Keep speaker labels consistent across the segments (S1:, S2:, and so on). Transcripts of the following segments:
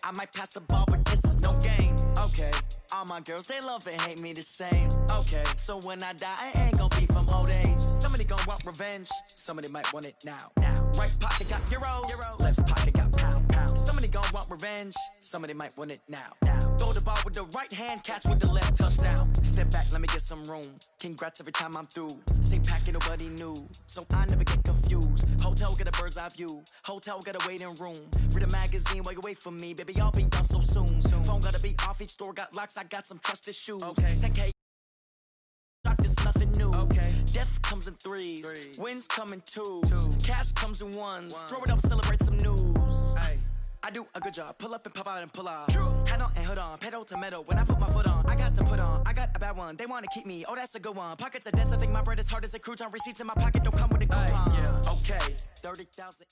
S1: I might pass the ball, but this is no game. Okay, all my girls, they love and hate me the same. Okay, so when I die, I ain't gonna be from old age. Somebody gonna want revenge, somebody might want it now. Right pocket got euros, left pocket got pound. Somebody gonna want revenge, somebody might want it now. Throw the ball with the right hand, catch with the left, touchdown. Step back, let me get some room. Congrats every time I'm through. Same packet, nobody knew, so I never get confused. Hotel get a bird's eye view, hotel got a waiting room. Read a magazine while you wait for me, baby, I'll be done so soon. Phone gotta be off, each store got locks, I got some trusted shoes. 10K, it's nothing new. Death comes in threes, wins come in twos, cash comes in ones. Throw it up, celebrate some news. I do a good job, pull up and pop out and pull out. Head on and hood on, pedal to metal. When I put my foot on, I got to put on. I got a bad one, they want to keep me, oh that's a good one. Pockets are dense, I think my bread is hard as a crouton. Receipts in my pocket don't come with a coupon. Okay, 30,000.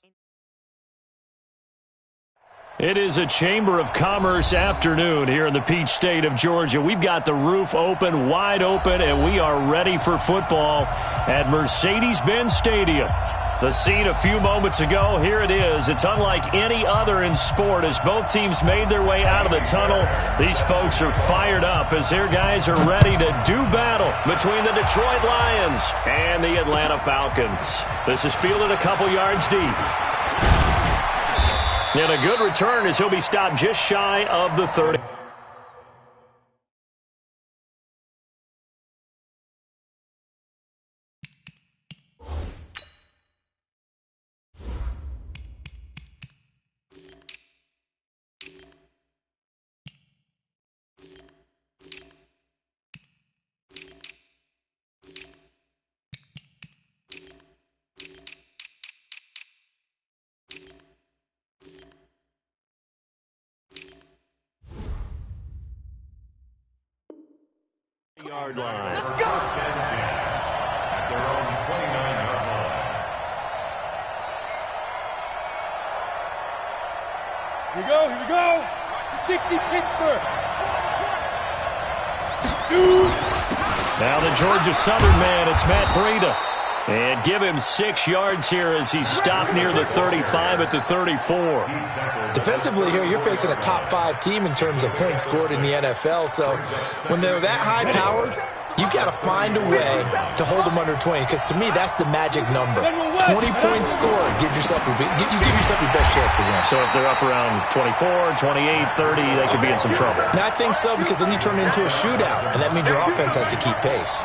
S2: It is a Chamber of Commerce afternoon here in the Peach State of Georgia. We've got the roof open, wide open, and we are ready for football at Mercedes-Benz Stadium. The scene a few moments ago, here it is. It's unlike any other in sport as both teams made their way out of the tunnel. These folks are fired up as their guys are ready to do battle between the Detroit Lions and the Atlanta Falcons. This is fielded a couple yards deep. And a good return as he'll be stopped just shy of the 30. Yard line.
S3: Let's go! At their own 29-yard line.
S4: Here we go. 60 Pittsburgh.
S2: Now the Georgia Southern man, it's Matt Breida. And give him 6 yards here as he's stopped near the 35 at the 34.
S5: Defensively here, you're facing a top 5 team in terms of points scored in the NFL. So when they're that high-powered, you've got to find a way to hold them under 20. Because to me, that's the magic number. 20 points scored gives yourself you give yourself your best chance to win.
S2: So if they're up around 24, 28, 30, they could be in some trouble.
S5: I think so, because then you turn it into a shootout, and that means your offense has to keep pace.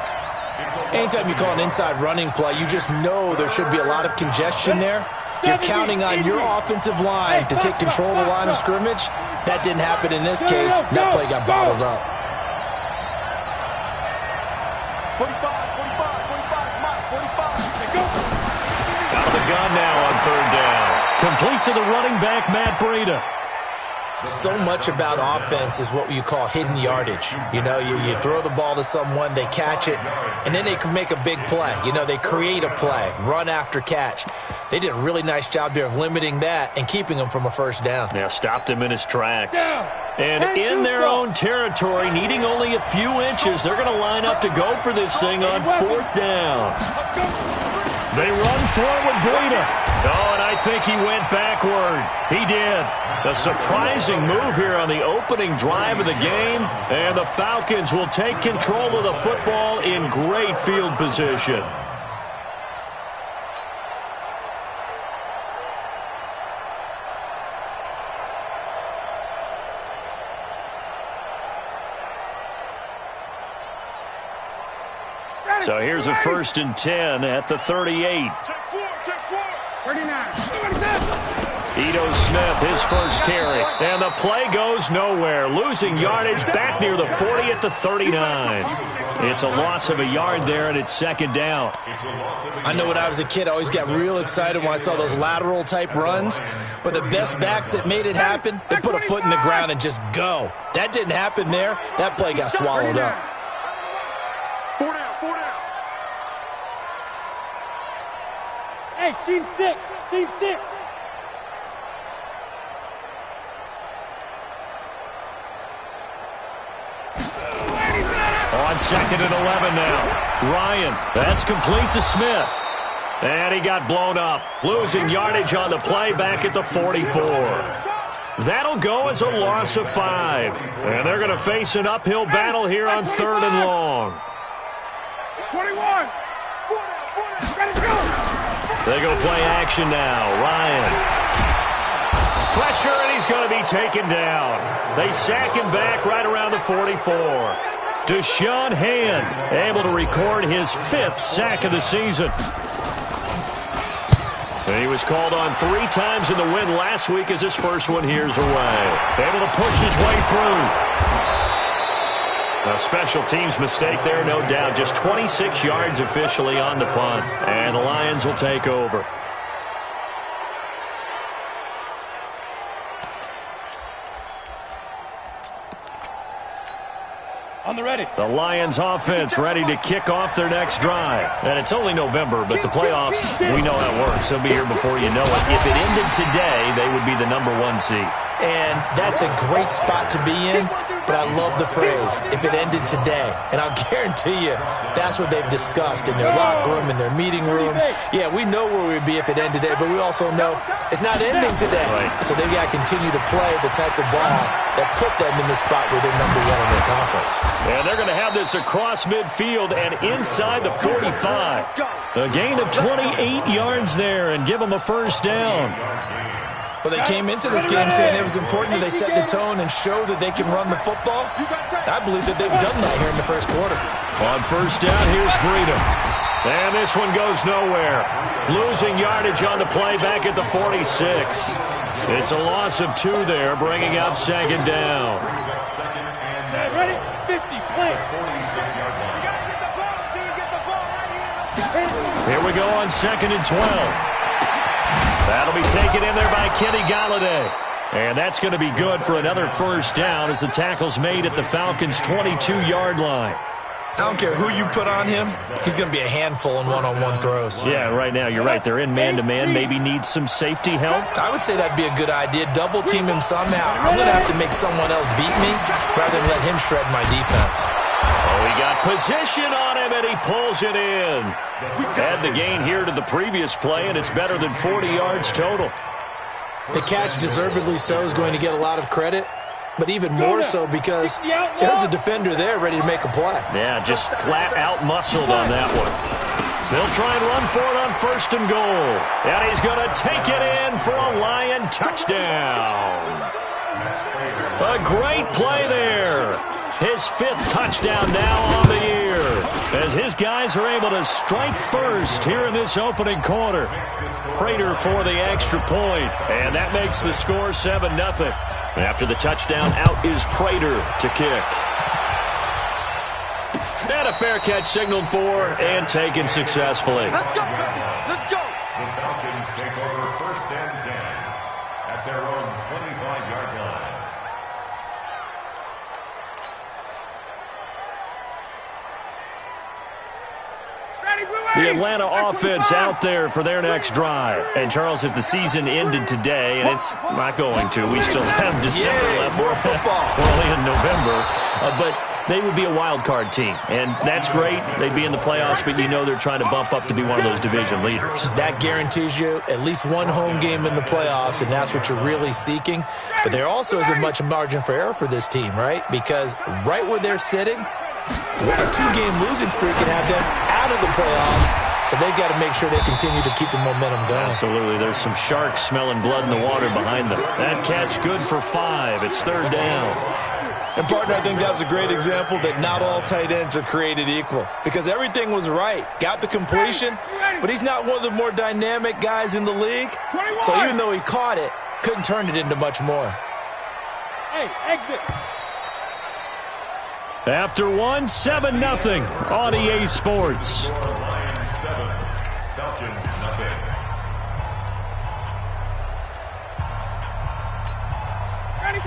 S5: Anytime you call an inside running play, you just know there should be a lot of congestion there. You're counting on your offensive line to take control of the line of scrimmage. That didn't happen in this case. That play got bottled up.
S4: 45.
S2: Out of the gun now on 3rd down. Complete to the running back, Matt Breida.
S5: So much about offense is what you call hidden yardage. You know, you throw the ball to someone, they catch it, and then they can make a big play. You know, they create a play, run after catch. They did a really nice job there of limiting that and keeping him from a first down.
S2: Yeah, stopped him in his tracks. And in their own territory, needing only a few inches, they're going to line up to go for this thing on 4th down. They run for it with Breida. Oh, and I think he went backward. He did. A surprising move here on the opening drive of the game. And the Falcons will take control of the football in great field position. So here's a 1st and 10 at the 38.
S4: 39.
S2: Ito Smith, his first carry. And the play goes nowhere. Losing yardage back near the 40 at the 39. It's a loss of a yard there, and it's 2nd down.
S5: I know when I was a kid, I always got real excited when I saw those lateral-type runs. But the best backs that made it happen, they put a foot in the ground and just go. That didn't happen there. That play got swallowed up.
S4: 4 down. Hey, seam 6.
S2: On 2nd and 11 now. Ryan, that's complete to Smith. And he got blown up. Losing yardage on the play back at the 44. That'll go as a loss of 5. And they're going to face an uphill battle here on 3rd and long.
S4: 21. Ready to go.
S2: They go play action now. Ryan. Pressure, and he's going to be taken down. They sack him back right around the 44. Deshaun Hand able to record his 5th sack of the season. He was called on 3 times in the win last week as his first one here's away. Able to push his way through. A special teams mistake there, no doubt. Just 26 yards officially on the punt. And the Lions will take over.
S4: On the ready.
S2: The Lions offense ready to kick off their next drive. And it's only November, but the playoffs, we know how it works. They'll be here before you know it. If it ended today, they would be the #1 seed.
S5: And that's a great spot to be in, but I love the phrase, if it ended today. And I'll guarantee you, that's what they've discussed in their locker room, in their meeting rooms. Yeah, we know where we'd be if it ended today, but we also know it's not ending today.
S2: Right.
S5: So they've got to continue to play the type of ball that put them in the spot where they're #1 in their conference.
S2: And they're going to have this across midfield and inside the 45. A gain of 28 yards there and give them a first down.
S5: Well, they came into this game saying it was important that they set the tone and show that they can run the football. I believe that they've done that here in the first quarter.
S2: On first down, here's Breedham. And this one goes nowhere. Losing yardage on the play back at the 46. It's a loss of 2 there, bringing up 2nd down.
S4: Ready? 50. Play.
S2: Here we go on 2nd and 12. That'll be taken in there by Kenny Galladay. And that's going to be good for another first down as the tackle's made at the Falcons' 22-yard line.
S5: I don't care who you put on him, he's going to be a handful in one-on-one throws.
S2: Yeah, right now, you're right. They're in man-to-man, maybe needs some safety help.
S5: I would say that'd be a good idea. Double-team him somehow. I'm going to have to make someone else beat me rather than let him shred my defense.
S2: Oh, he got position on him, and he pulls it in. Add the gain here to the previous play, and it's better than 40 yards total.
S5: The catch, deservedly so, is going to get a lot of credit, but even more so because there's a defender there ready to make a play.
S2: Yeah, just flat out muscled on that one. They'll try and run for it on 1st and goal. And he's going to take it in for a Lion touchdown. A great play there. His 5th touchdown now on the year as his guys are able to strike first here in this opening quarter. Prater for the extra point, and that makes the score 7-0. After the touchdown, out is Prater to kick. And a fair catch signaled for and taken successfully.
S4: Let's go. Let's go.
S3: The Falcons take over 1st and 10 at their own 25-yard line.
S2: The Atlanta offense out there for their next drive. And, Charles, if the season ended today, and it's not going to, we still have December left.
S5: More football.
S2: We're only in November. But they would be a wild card team. And that's great. They'd be in the playoffs, but you know they're trying to bump up to be one of those division leaders.
S5: That guarantees you at least one home game in the playoffs, and that's what you're really seeking. But there also isn't much margin for error for this team, right? Because right where they're sitting, a 2-game losing streak can have them out of the playoffs, so they've got to make sure they continue to keep the momentum going.
S2: Absolutely. There's some sharks smelling blood in the water behind them. That catch good for 5. It's 3rd down.
S5: And, partner, I think that was a great example that not all tight ends are created equal because everything was right. Got the completion, but he's not one of the more dynamic guys in the league. So even though he caught it, couldn't turn it into much more.
S4: Hey, exit.
S2: After 7-0 on EA Sports.
S3: Lions 7, Falcons nothing.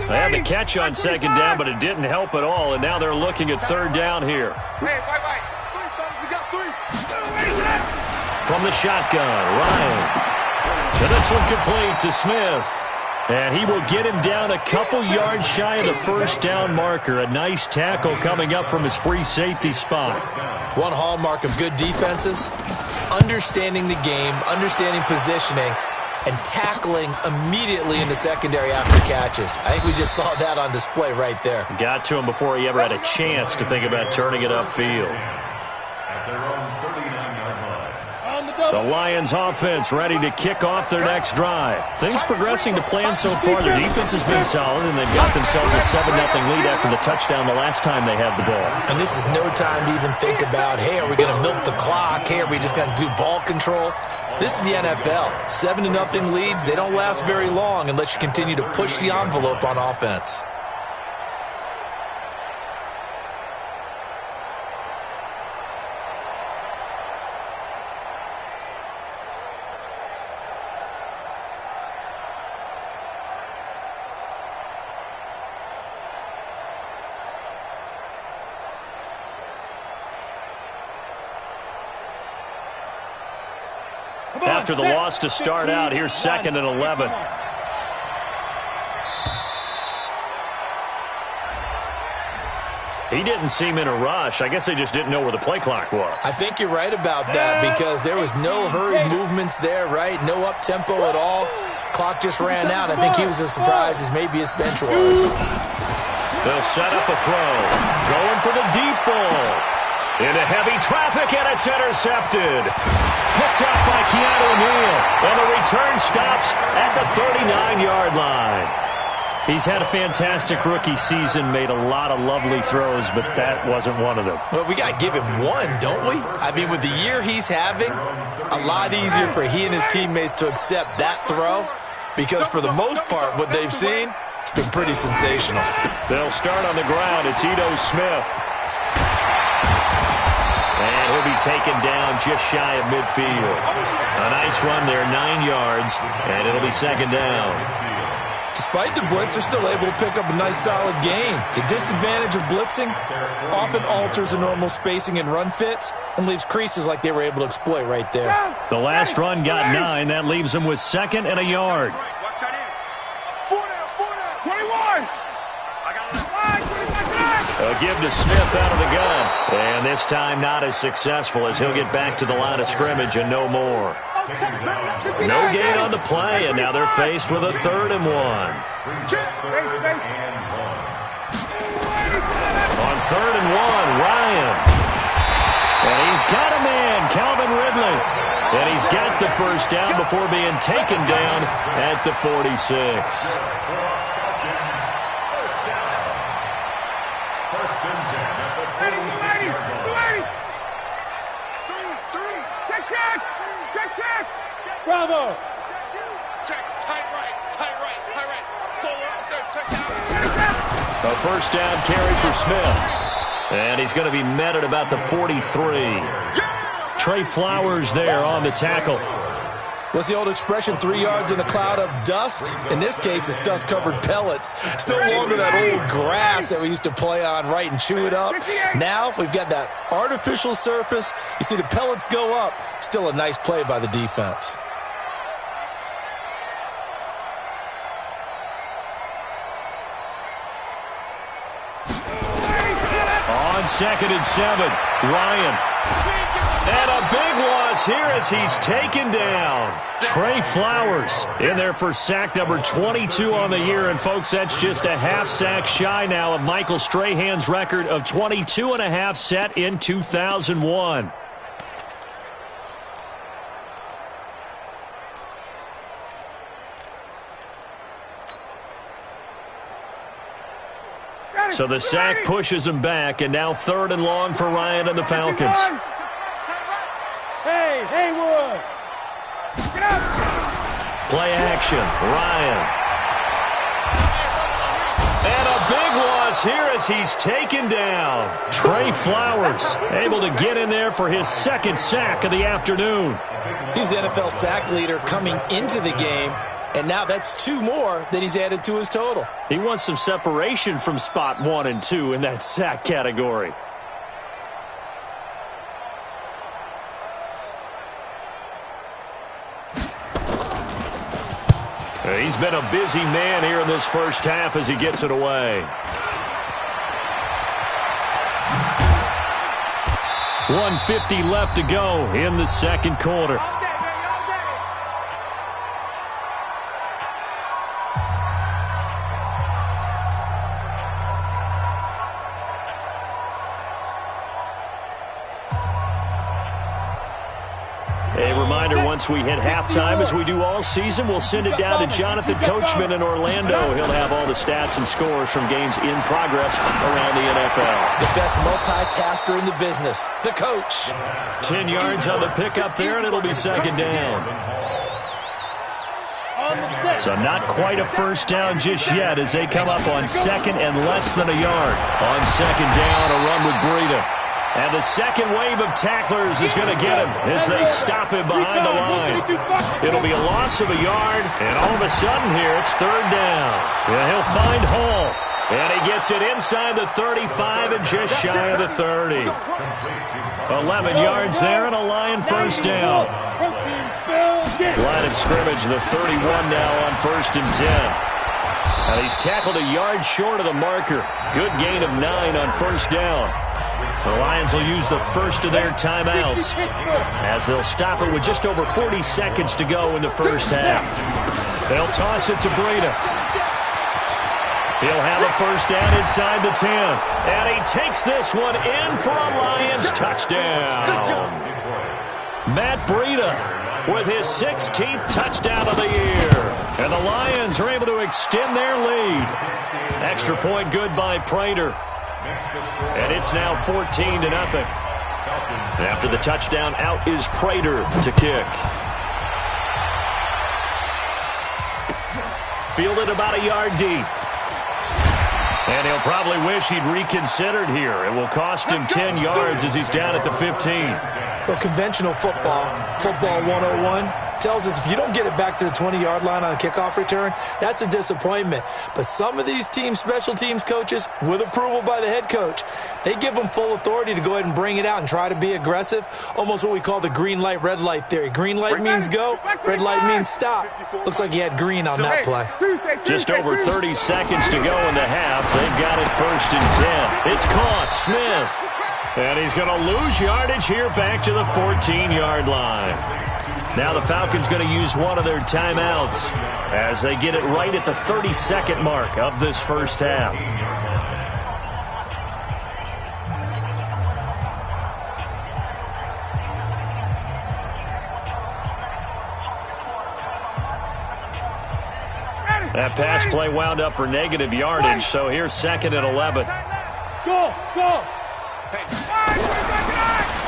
S2: They had the catch on 2nd down, but it didn't help at all, and now they're looking at 3rd down here.
S4: Hey, bye-bye. We got 3.
S2: From the shotgun, Ryan. And this one complete to Smith. And he will get him down a couple yards shy of the first down marker. A nice tackle coming up from his free safety spot.
S5: One hallmark of good defenses is understanding the game, understanding positioning, and tackling immediately in the secondary after catches. I think we just saw that on display right there.
S2: Got to him before he ever had a chance to think about turning it upfield.
S3: At their own 39-yard line.
S2: The Lions offense ready to kick off their next drive. Things progressing to plan so far. Their defense has been solid, and they've got themselves a 7-0 lead after the touchdown the last time they had the ball.
S5: And this is no time to even think about, hey, are we going to milk the clock? Hey, are we just going to do ball control? This is the NFL. 7-0 leads, they don't last very long unless you continue to push the envelope on offense.
S2: After the loss to start out, here's 2nd and 11. He didn't seem in a rush. I guess they just didn't know where the play clock was.
S5: I think you're right about that because there was no hurried movements there, right? No up-tempo at all. Clock just ran out. I think he was as surprised as maybe his bench was.
S2: They'll set up a throw. Going for the deep ball. Into heavy traffic, and it's intercepted. Picked up by Keanu Neal. And the return stops at the 39-yard line. He's had a fantastic rookie season, made a lot of lovely throws, but that wasn't one of them.
S5: Well, we got to give him one, don't we? I mean, with the year he's having, a lot easier for he and his teammates to accept that throw because for the most part, what they've seen, it's been pretty sensational.
S2: They'll start on the ground. It's Ito Smith. And he'll be taken down just shy of midfield. A nice run there, 9 yards, and it'll be 2nd down.
S5: Despite the blitz, they're still able to pick up a nice solid gain. The disadvantage of blitzing often alters the normal spacing and run fits and leaves creases like they were able to exploit right there.
S2: The last run got 9. That leaves them with 2nd and a yard.
S4: 21.
S2: A give to Smith out of the gun. And this time not as successful as he'll get back to the line of scrimmage and no more. No gain on the play, and now they're faced with a 3rd and 1. On 3rd and 1, Ryan. And he's got a man, Calvin Ridley. And he's got the first down before being taken down at the 46.
S4: Bravo.
S6: Check, tight right. Solo out there, check out.
S2: A first down carry for Smith. And he's going to be met at about the 43. Trey Flowers there on the tackle.
S5: What's the old expression, 3 yards in a cloud of dust? In this case, it's dust-covered pellets. It's no longer that old grass that we used to play on, right, and chew it up. Now we've got that artificial surface. You see the pellets go up. Still a nice play by the defense.
S2: On 2nd and 7, Ryan. And a big loss here as he's taken down. Trey Flowers in there for sack number 22 on the year. And, folks, that's just a half sack shy now of Michael Strahan's record of 22.5 set in 2001. So the sack pushes him back, and now 3rd and long for Ryan and the Falcons.
S4: Hey, Haywood. Get out.
S2: Play action, Ryan. And a big loss here as he's taken down. Trey Flowers able to get in there for his 2nd sack of the afternoon.
S5: He's the NFL sack leader coming into the game, and now that's 2 more that he's added to his total.
S2: He wants some separation from spot 1 and 2 in that sack category. He's been a busy man here in this first half as he gets it away. 1:50 left to go in the 2nd quarter. reminder, once we hit halftime, as we do all season, we'll send it down to Jonathan Coachman in Orlando. He'll have all the stats and scores from games in progress around the NFL.
S5: The best multitasker in the business, the coach.
S2: 10 yards on the pickup there, and it'll be second down. So not quite a first down just yet as they come up on second and less than a yard. On second down, a run with Breida. And the second wave of tacklers is going to get him as they stop him behind the line. It'll be a loss of a yard, and all of a sudden here, it's third down. Yeah, he'll find Hall, and he gets it inside the 35 and just shy of the 30. 11 yards there and a Lion first down. Line of scrimmage, the 31 now on 1st and 10. Now he's tackled a yard short of the marker. Good gain of 9 on first down. The Lions will use the first of their timeouts as they'll stop it with just over 40 seconds to go in the first half. They'll toss it to Breida. He'll have a first down inside the 10th. And he takes this one in for a Lions touchdown. Matt Breida with his 16th touchdown of the year. And the Lions are able to extend their lead. Extra point good by Prater. And it's now 14-0. After the touchdown, out is Prater to kick. Fielded about a yard deep. And he'll probably wish he'd reconsidered here. It will cost him 10 yards as he's down at the 15.
S5: Well, conventional football 101, tells us if you don't get it back to the 20-yard line on a kickoff return, that's a disappointment. But some of these team special teams coaches, with approval by the head coach, they give them full authority to go ahead and bring it out and try to be aggressive, almost what we call the green light, red light theory. Green light means go, red light means stop. Looks like he had green on that play.
S2: Just over 30 seconds to go in the half. They've got it 1st and 10. It's caught. Smith. And he's going to lose yardage here back to the 14-yard line. Now the Falcons going to use one of their timeouts as they get it right at the 32nd mark of this first half. That pass play wound up for negative yardage, so here's 2nd and 11.
S4: Go!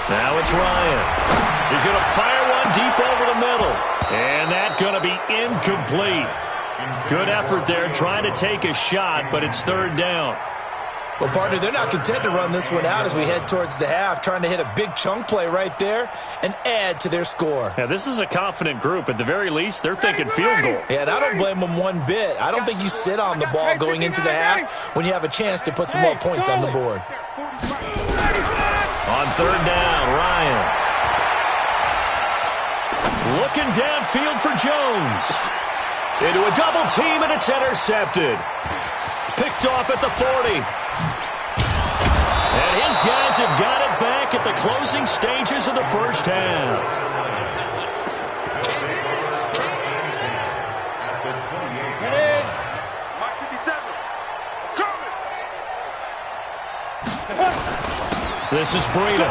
S2: Now it's Ryan. He's going to fire one deep over the middle. And that's going to be incomplete. Good effort there trying to take a shot, but it's third down.
S5: Well, partner, they're not content to run this one out as we head towards the half, trying to hit a big chunk play right there and add to their score.
S2: Yeah, this is a confident group. At the very least, they're thinking field goal.
S5: Yeah, and I don't blame them one bit. I don't think you sit on the ball going into the half when you have a chance to put some more points on the board.
S2: On third down, Ryan. Looking downfield for Jones. Into a double team, and it's intercepted. Picked off at the 40. And his guys have got it back at the closing stages of the first half. This is Breida.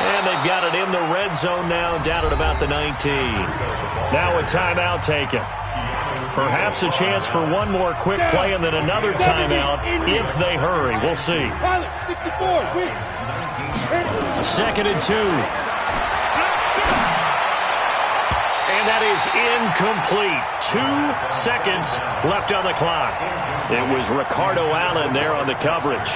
S2: And they've got it in the red zone now, down at about the 19. Now a timeout taken. Perhaps a chance for one more quick play and then another timeout if they hurry. We'll see. 2nd and 2. And that is incomplete. 2 seconds left on the clock. It was Ricardo Allen there on the coverage.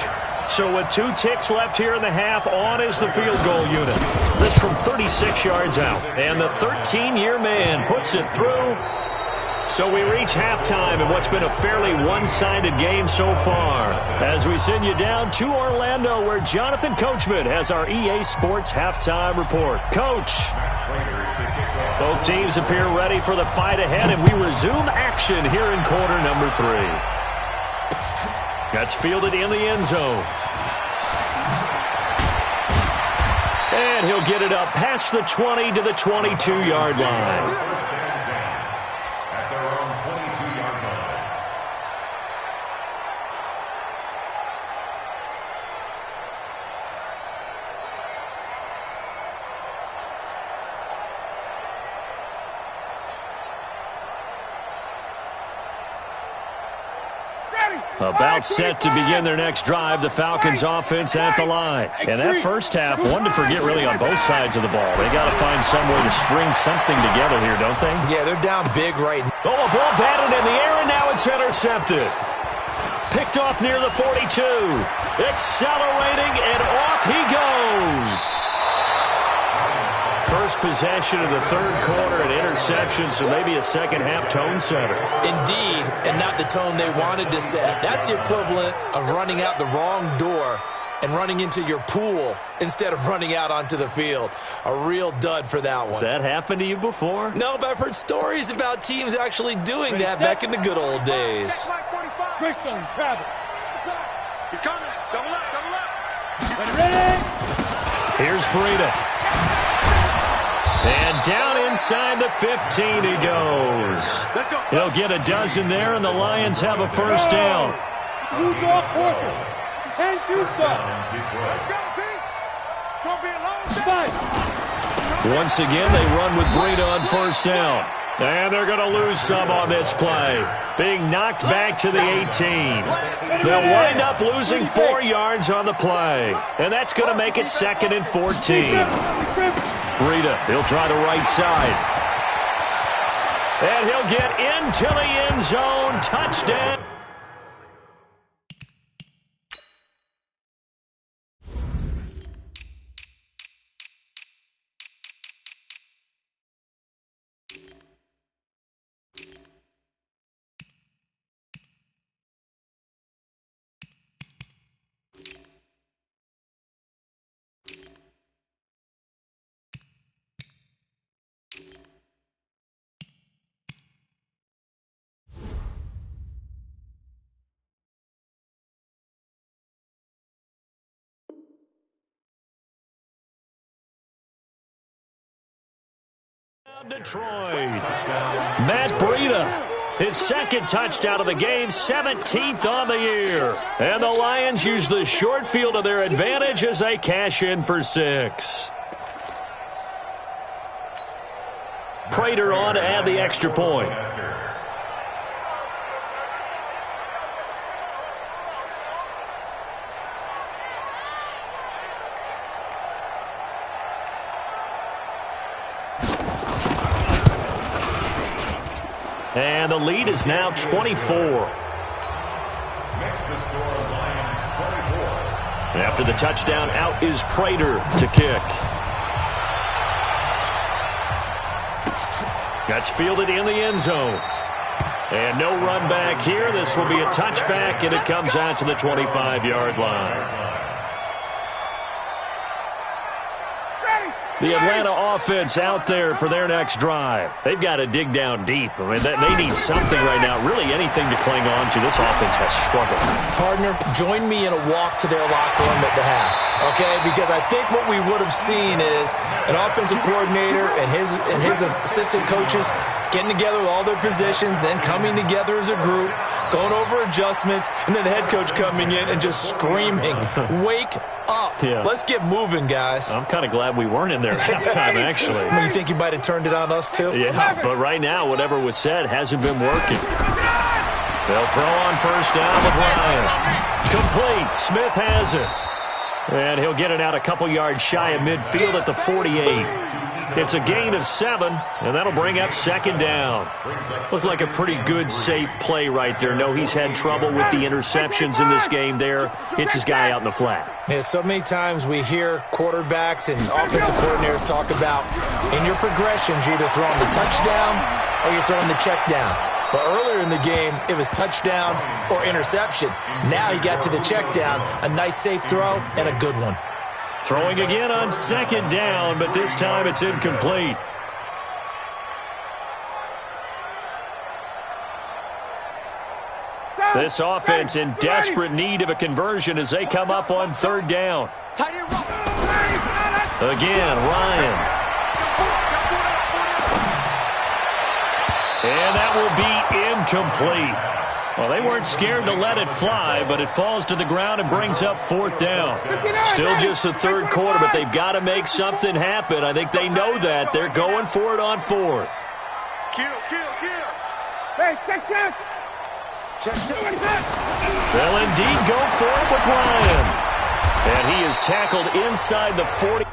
S2: So with 2 ticks left here in the half, on is the field goal unit. This from 36 yards out. And the 13-year man puts it through. So we reach halftime in what's been a fairly one-sided game so far. As we send you down to Orlando, where Jonathan Coachman has our EA Sports halftime report. Coach. Both teams appear ready for the fight ahead, and we resume action here in quarter number 3. That's fielded in the end zone. And he'll get it up past the 20 to the 22-yard line. About set to begin their next drive, the Falcons offense at the line. And that first half, one to forget really on both sides of the ball. They got to find some way to string something together here, don't they?
S5: Yeah, they're down big right now.
S2: Oh, a ball batted in the air, and now it's intercepted. Picked off near the 42. Accelerating, and off he goes. First possession of the third quarter, an interception, so maybe a second-half tone setter.
S5: Indeed, and not the tone they wanted to set. That's the equivalent of running out the wrong door and running into your pool instead of running out onto the field. A real dud for that one.
S2: Has that happened to you before?
S5: No, but I've heard stories about teams actually doing that back in the good old days.
S4: Christian, Travis.
S6: He's coming. Double up, double up.
S4: Ready?
S2: Here's Breida. And down inside the 15 he goes.
S6: Let's go.
S2: He'll get a dozen there, and the Lions have a first down.
S4: You draw quarters. And you stop.
S6: Let's go, D. It's going to be a long day.
S4: Fight.
S2: Once again, they run with Breida on first down. And they're going to lose some on this play. Being knocked back to the 18. They'll wind up losing 4 yards on the play. And that's going to make it 2nd and 14. Breida, he'll try the right side. And he'll get into the end zone. Touchdown. Detroit. Matt Breida, his second touchdown of the game, 17th on the year. And the Lions use the short field to their advantage as they cash in for 6. Prater on to add the extra point. And the lead is now 24.
S3: Next to score, Lions 24.
S2: After the touchdown, out is Prater to kick. That's fielded in the end zone. And no run back here. This will be a touchback, and it comes out to the 25-yard line. The Atlanta offense out there for their next drive. They've got to dig down deep. I mean, they need something right now, really anything to cling on to. This offense has struggled.
S5: Partner, join me in a walk to their locker room at the half, okay? Because I think what we would have seen is an offensive coordinator and his assistant coaches getting together with all their positions, then coming together as a group, going over adjustments, and then the head coach coming in and just screaming, wake up.
S2: Yeah.
S5: Let's get moving, guys.
S2: I'm kind of glad we weren't in there at halftime, actually.
S5: You think you might have turned it on us, too?
S2: Yeah, but right now, whatever was said hasn't been working. They'll throw on first down with Ryan. Complete. Smith has it. And he'll get it out a couple yards shy of midfield at the 48. It's a gain of 7, and that'll bring up second down. Looked like a pretty good, safe play right there. No, he's had trouble with the interceptions in this game there. Hits his guy out in the flat.
S5: Yeah, so many times we hear quarterbacks and offensive coordinators talk about in your progressions, you're either throwing the touchdown or you're throwing the check down. But earlier in the game, it was touchdown or interception. Now he got to the check down, a nice safe throw, and a good one.
S2: Throwing again on second down, but this time it's incomplete. This offense in desperate need of a conversion as they come up on third down. Again, Ryan. And that will be incomplete. Well, they weren't scared to let it fly, but it falls to the ground and brings up fourth down. Still just the third quarter, but they've got to make something happen. I think they know that. They're going for it on fourth.
S6: Kill.
S4: Hey, check.
S2: They'll indeed go for it with Ryan. And he is tackled inside the 40.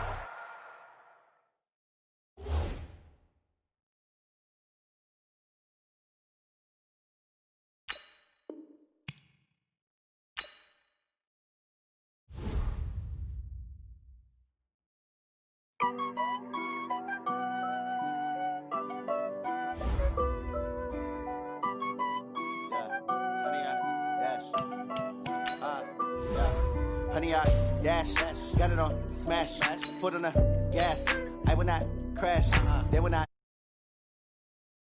S7: Honey, I dash, got it on smash, foot on the gas. I will not crash, they will not.